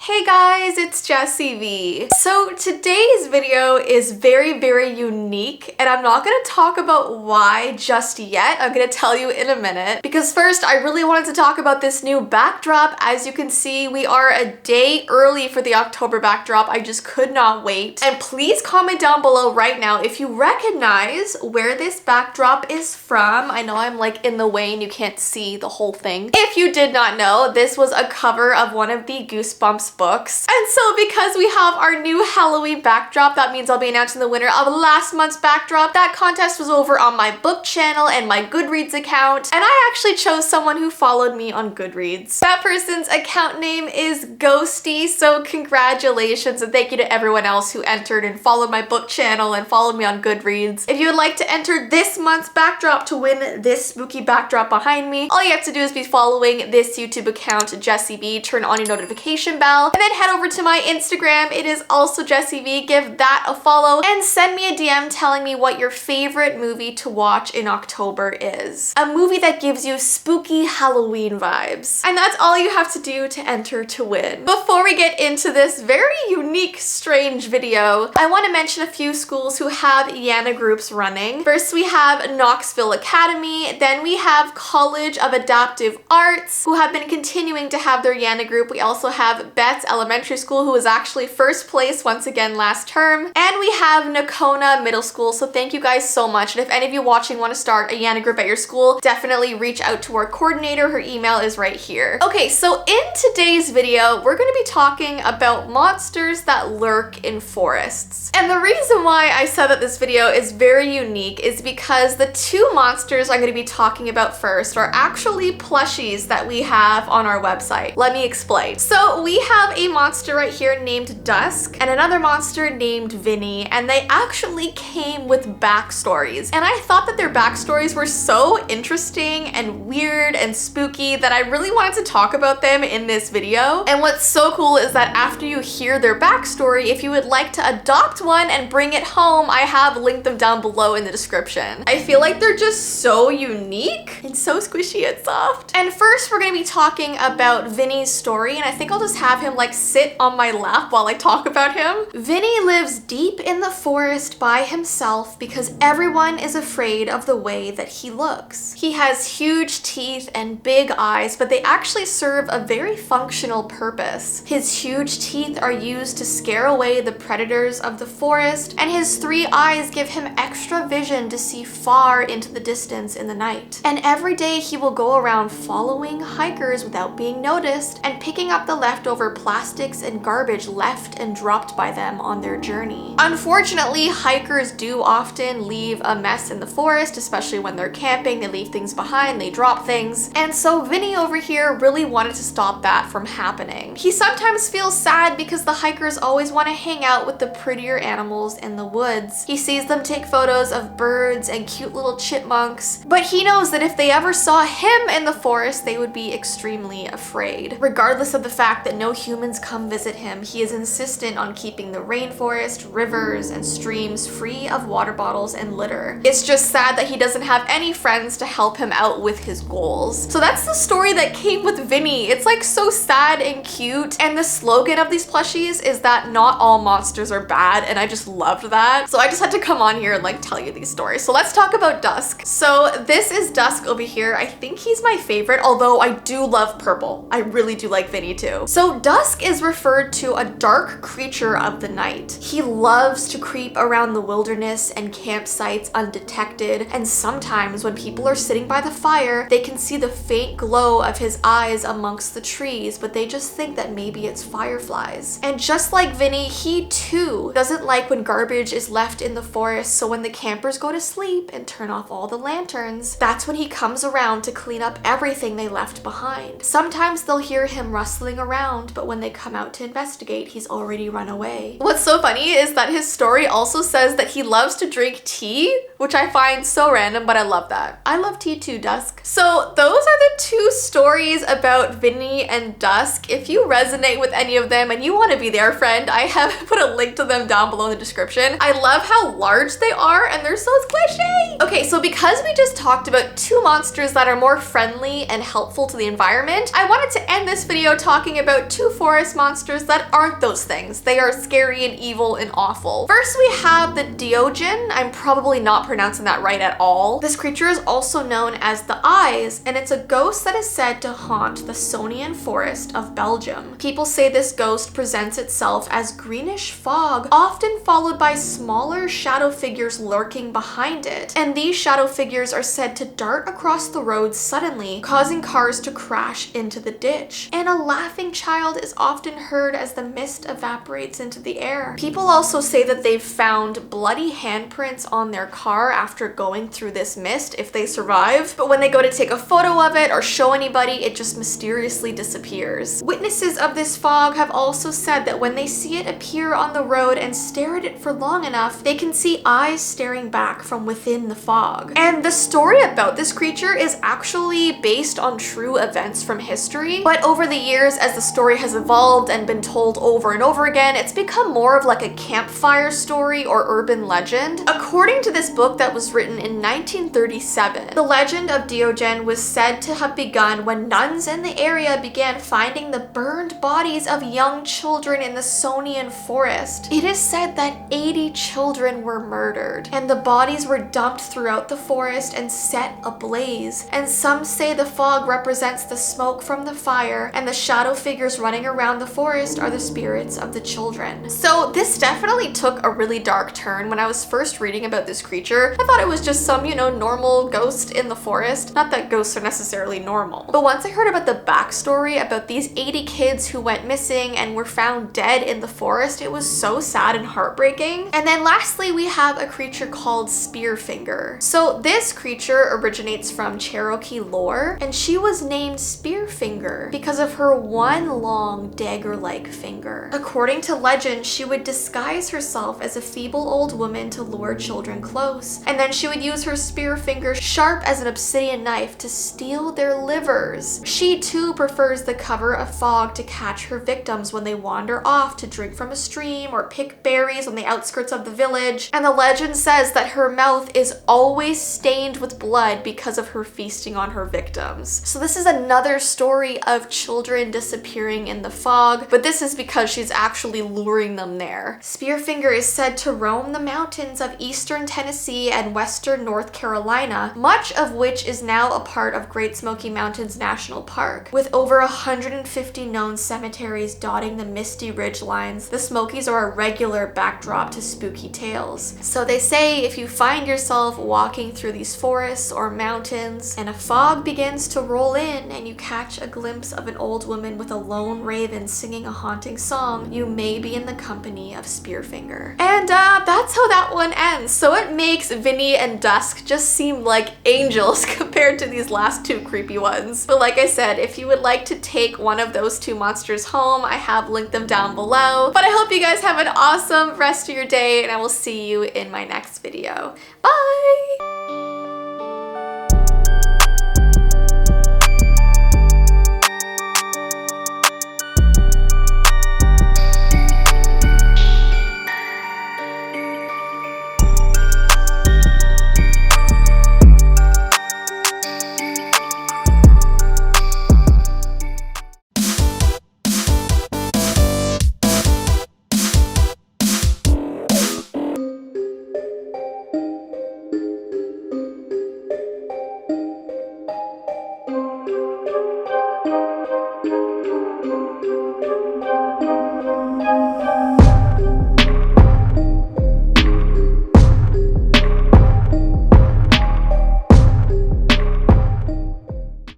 Hey guys, it's Jessii Vee. So today's video is very unique and I'm not gonna talk about why just yet. I'm gonna tell you in a minute because first I really wanted to talk about this new backdrop. As you can see, we are a day early for the October backdrop. I just could not wait. And please comment down below right now if you recognize where this backdrop is from. I know I'm like in the way and you can't see the whole thing. If you did not know, this was a cover of one of the Goosebumps books. And so because we have our new Halloween backdrop, that means I'll be announcing the winner of last month's backdrop. That contest was over on my book channel and my Goodreads account, and I actually chose someone who followed me on Goodreads. That person's account name is Ghosty, so congratulations and thank you to everyone else who entered and followed my book channel and followed me on Goodreads. If you would like to enter this month's backdrop to win this spooky backdrop behind me, all you have to do is be following this YouTube account, Jessii Vee, turn on your notification bell, and then head over to my Instagram. It is also Jessii Vee. Give that a follow and send me a DM telling me what your favorite movie to watch in October is. A movie that gives you spooky Halloween vibes. And that's all you have to do to enter to win. Before we get into this very unique, strange video, I want to mention a few schools who have YANA groups running. First, we have Knoxville Academy. Then we have College of Adaptive Arts, who have been continuing to have their YANA group. We also have Betts Elementary School, who was actually first place once again last term. And we have Nakona Middle School, so thank you guys so much. And if any of you watching want to start a YANA group at your school, definitely reach out to our coordinator. Her email is right here. Okay, so in today's video, we're going to be talking about monsters that lurk in forests. And the reason why I said that this video is very unique is because the two monsters I'm going to be talking about first are actually plushies that we have on our website. Let me explain. So we have a monster right here named Dusk and another monster named Vinnie, and they actually came with backstories. And I thought that their backstories were so interesting and weird and spooky that I really wanted to talk about them in this video. And what's so cool is that after you hear their backstory, if you would like to adopt one and bring it home, I have linked them down below in the description. I feel like they're just so unique and so squishy and soft. And first we're going to be talking about Vinnie's story, and I think I'll just have him like sit on my lap while I talk about him. Vinnie lives deep in the forest by himself because everyone is afraid of the way that he looks. He has huge teeth and big eyes, but they actually serve a very functional purpose. His huge teeth are used to scare away the predators of the forest, and his 3 eyes give him extra vision to see far into the distance in the night. And every day he will go around following hikers without being noticed and picking up the leftover plastics and garbage left and dropped by them on their journey. Unfortunately, hikers do often leave a mess in the forest, especially when they're camping. They leave things behind, they drop things. And so Vinnie over here really wanted to stop that from happening. He sometimes feels sad because the hikers always want to hang out with the prettier animals in the woods. He sees them take photos of birds and cute little chipmunks, but he knows that if they ever saw him in the forest, they would be extremely afraid. Regardless of the fact that no humans come visit him, he is insistent on keeping the rainforest, rivers, and streams free of water bottles and litter. It's just sad that he doesn't have any friends to help him out with his goals. So that's the story that came with Vinnie. It's like so sad and cute, and the slogan of these plushies is that not all monsters are bad, and I just loved that. So I just had to come on here and like tell you these stories. So let's talk about Dusk. So this is Dusk over here. I think he's my favorite, although I do love purple. I really do like Vinnie too. So Dusk is referred to a dark creature of the night. He loves to creep around the wilderness and campsites undetected, and sometimes when people are sitting by the fire, they can see the faint glow of his eyes amongst the trees, but they just think that maybe it's fireflies. And just like Vinnie, he too doesn't like when garbage is left in the forest, so when the campers go to sleep and turn off all the lanterns, that's when he comes around to clean up everything they left behind. Sometimes they'll hear him rustling around, but when they come out to investigate, he's already run away. What's so funny is that his story also says that he loves to drink tea, which I find so random, but I love that. I love tea too, Dusk. So those are the two stories about Vinnie and Dusk. If you resonate with any of them and you want to be their friend, I have put a link to them down below in the description. I love how large they are and they're so squishy. Okay, so because we just talked about two monsters that are more friendly and helpful to the environment, I wanted to end this video talking about two forest monsters that aren't those things. They are scary and evil and awful. First, we have the Diogen. I'm probably not pronouncing that right at all. This creature is also known as the Eyes, and it's a ghost that is said to haunt the Sonian forest of Belgium. People say this ghost presents itself as greenish fog, often followed by smaller shadow figures lurking behind it. And these shadow figures are said to dart across the road suddenly, causing cars to crash into the ditch. And a laughing child is often heard as the mist evaporates into the air. People also say that they've found bloody handprints on their car after going through this mist if they survive, but when they go to take a photo of it or show anybody, it just mysteriously disappears. Witnesses of this fog have also said that when they see it appear on the road and stare at it for long enough, they can see eyes staring back from within the fog. And the story about this creature is actually based on true events from history, but over the years, as the story has evolved and been told over and over again, it's become more of like a campfire story or urban legend. According to this book that was written in 1937, the legend of Diogen was said to have begun when nuns in the area began finding the burned bodies of young children in the Sonian forest. It is said that 80 children were murdered, and the bodies were dumped throughout the forest and set ablaze. And some say the fog represents the smoke from the fire, and the shadow figures running around the forest are the spirits of the children. So this definitely took a really dark turn. When I was first reading about this creature, I thought it was just some, normal ghost in the forest. Not that ghosts are necessarily normal. But once I heard about the backstory about these 80 kids who went missing and were found dead in the forest, it was so sad and heartbreaking. And then lastly, we have a creature called Spearfinger. So this creature originates from Cherokee lore, and she was named Spearfinger because of her one long dagger-like finger. According to legend, she would disguise herself as a feeble old woman to lure children close, and then she would use her spear finger sharp as an obsidian knife to steal their livers. She too prefers the cover of fog to catch her victims when they wander off to drink from a stream or pick berries on the outskirts of the village, and the legend says that her mouth is always stained with blood because of her feasting on her victims. So this is another story of children disappearing in the fog, but this is because she's actually luring them there. Spearfinger is said to roam the mountains of eastern Tennessee and western North Carolina, much of which is now a part of Great Smoky Mountains National Park. With over 150 known cemeteries dotting the misty ridge lines, the Smokies are a regular backdrop to spooky tales. So they say if you find yourself walking through these forests or mountains and a fog begins to roll in and you catch a glimpse of an old woman with a lone raven singing a haunting song, you may be in the company of Spearfinger. And that's how that one ends. So it makes Vinnie and Dusk just seem like angels compared to these last two creepy ones. But like I said, if you would like to take one of those two monsters home, I have linked them down below. But I hope you guys have an awesome rest of your day, and I will see you in my next video. Bye!